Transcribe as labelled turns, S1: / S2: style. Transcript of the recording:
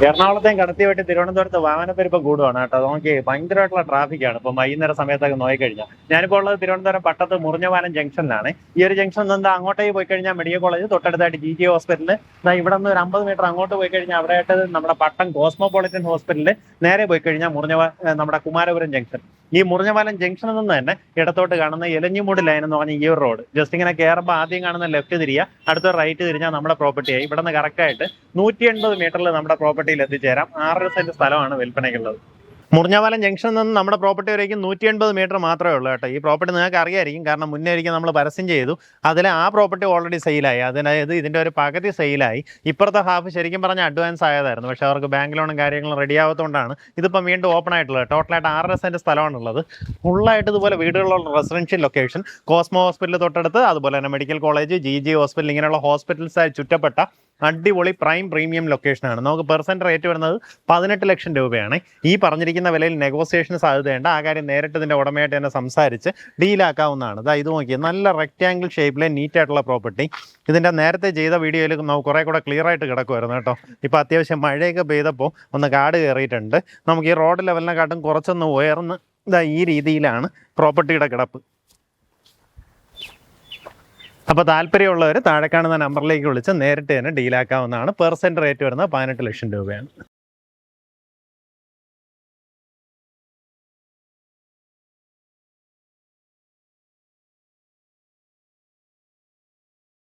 S1: എറണാകുളത്തെയും കടത്തി വെട്ടി തിരുവനന്തപുരത്ത് വാഹനപ്പെരുപ്പം കൂടുവാണ് കേട്ടോ. നോക്കി ഭയങ്കരമായിട്ടുള്ള ട്രാഫിക്കാണ് ഇപ്പം വൈകുന്നേര സമയത്തൊക്കെ നോക്കിക്കഴിഞ്ഞാൽ. ഞാനിപ്പോൾ ഉള്ളത് തിരുവനന്തപുരം പട്ടത്ത് മുറിഞ്ഞപാലം ജംഗ്ഷനിലാണ്. ഈ ഒരു ജംഗ്ഷൻ നിന്ന് അങ്ങോട്ടേക്ക് പോയി കഴിഞ്ഞാൽ മെഡിക്കൽ കോളേജ്, തൊട്ടടുത്തായിട്ട് GG ഹോസ്പിറ്റലിൽ, ഇവിടെ നിന്ന് ഒരു 50 മീറ്റർ അങ്ങോട്ട് പോയി കഴിഞ്ഞാൽ അവിടെ ആയിട്ട് നമ്മുടെ പട്ടം കോസ്മോപൊളിറ്റൻ ഹോസ്പിറ്റലിൽ, നേരെ പോയി കഴിഞ്ഞാൽ നമ്മുടെ കുമാരപുരം ജംഗ്ഷൻ. ഈ മുറിഞ്ഞപാലം ജംഗ്ഷനിൽ നിന്ന് തന്നെ ഇടത്തോട്ട് കാണുന്ന എലഞ്ഞിമൂട് ലൈൻ എന്ന് പറഞ്ഞ ഈ ഒരു റോഡ് ജസ്റ്റ് ഇങ്ങനെ കയറുമ്പോൾ ആദ്യം കാണുന്ന ലെഫ്റ്റ് തിരിയുക, അടുത്ത റൈറ്റ് തിരിഞ്ഞാൽ നമ്മുടെ പ്രോപ്പർട്ടിയായി. ഇവിടെ നിന്ന് കറക്റ്റായിട്ട് 180 മീറ്ററിൽ നമ്മുടെ പ്രോപ്പർട്ടിയിൽ എത്തിച്ചേരാം. 6 സെന്റ് സ്ഥലമാണ് വിൽപ്പനയ്ക്കുള്ളത്. മുറിഞ്ഞപാലം ജംഗ്ഷനിൽ നിന്ന് നമ്മുടെ പ്രോപ്പർട്ടി വരേക്കും 180 മീറ്റർ മാത്രമേ ഉള്ളൂ കേട്ടോ. ഈ പ്രോപ്പർട്ടി നിങ്ങൾക്ക് അറിയായിരിക്കും, കാരണം മുന്നേ ഒരിക്കൽ നമ്മൾ പരസ്യം ചെയ്തു. അതിൽ ആ പ്രോപ്പർട്ടി ഓൾറെഡി സെയിലായി. അതായത് ഇതിൻ്റെ ഒരു പകുതി സെയിലായി. ഇപ്പുറത്തെ ഹാഫ് ശരിക്കും പറഞ്ഞാൽ അഡ്വാൻസ് ആയതായിരുന്നു. പക്ഷേ അവർക്ക് ബാങ്ക് ലോണും കാര്യങ്ങളും റെഡി ആവാത്തതുകൊണ്ടാണ് ഇതിപ്പം വീണ്ടും ഓപ്പൺ ആയിട്ടുള്ളത്. ടോട്ടലായിട്ട് 6 സെന്റ് സ്ഥലമാണുള്ളത്. ഫുള്ളായിട്ട് ഇതുപോലെ വീടുകളുള്ള റെസിഡൻഷ്യൽ ലൊക്കേഷൻ, കോസ്മോ ഹോസ്പിറ്റൽ തൊട്ടടുത്ത്, അതുപോലെ തന്നെ മെഡിക്കൽ കോളേജ്, GG ഹോസ്പിറ്റൽ, ഇങ്ങനെയുള്ള ഹോസ്പിറ്റൽസായി ചുറ്റപ്പെട്ട അടിപൊളി പ്രീമിയം ലൊക്കേഷനാണ്. നമുക്ക് പെർസെൻറ്റ് റേറ്റ് വരുന്നത് 18 ലക്ഷം രൂപയാണ്. ഈ പറഞ്ഞിരിക്കുന്ന വിലയിൽ നെഗോസിയേഷന് സാധ്യതയുണ്ട്. ആ കാര്യം നേരിട്ട് ഇതിൻ്റെ ഉടമയായിട്ട് തന്നെ സംസാരിച്ച് ഡീലാക്കാവുന്നതാണ്. ഇത് നോക്കിയാൽ നല്ല റെക്റ്റാങ്കിൾ ഷേപ്പിലെ നീറ്റായിട്ടുള്ള പ്രോപ്പർട്ടി. ഇതിൻ്റെ നേരത്തെ ചെയ്ത വീഡിയോയിൽ കുറേ കൂടെ ക്ലിയർ ആയിട്ട് കിടക്കുമായിരുന്നു കേട്ടോ. ഇപ്പോൾ അത്യാവശ്യം മഴയൊക്കെ പെയ്തപ്പോൾ ഒന്ന് കാട് കയറിയിട്ടുണ്ട്. നമുക്ക് ഈ റോഡ് ലെവലിനെക്കാട്ടും കുറച്ചൊന്ന് ഉയർന്ന് ഈ രീതിയിലാണ് പ്രോപ്പർട്ടിയുടെ കിടപ്പ്. അപ്പോൾ താല്പര്യമുള്ളവർ താഴെ കാണുന്ന നമ്പറിലേക്ക് വിളിച്ച് നേരിട്ട് തന്നെ ഡീലാക്കാവുന്നതാണ്. പെർസെൻറ്റ് റേറ്റ് വരുന്നത് 18 ലക്ഷം രൂപയാണ്.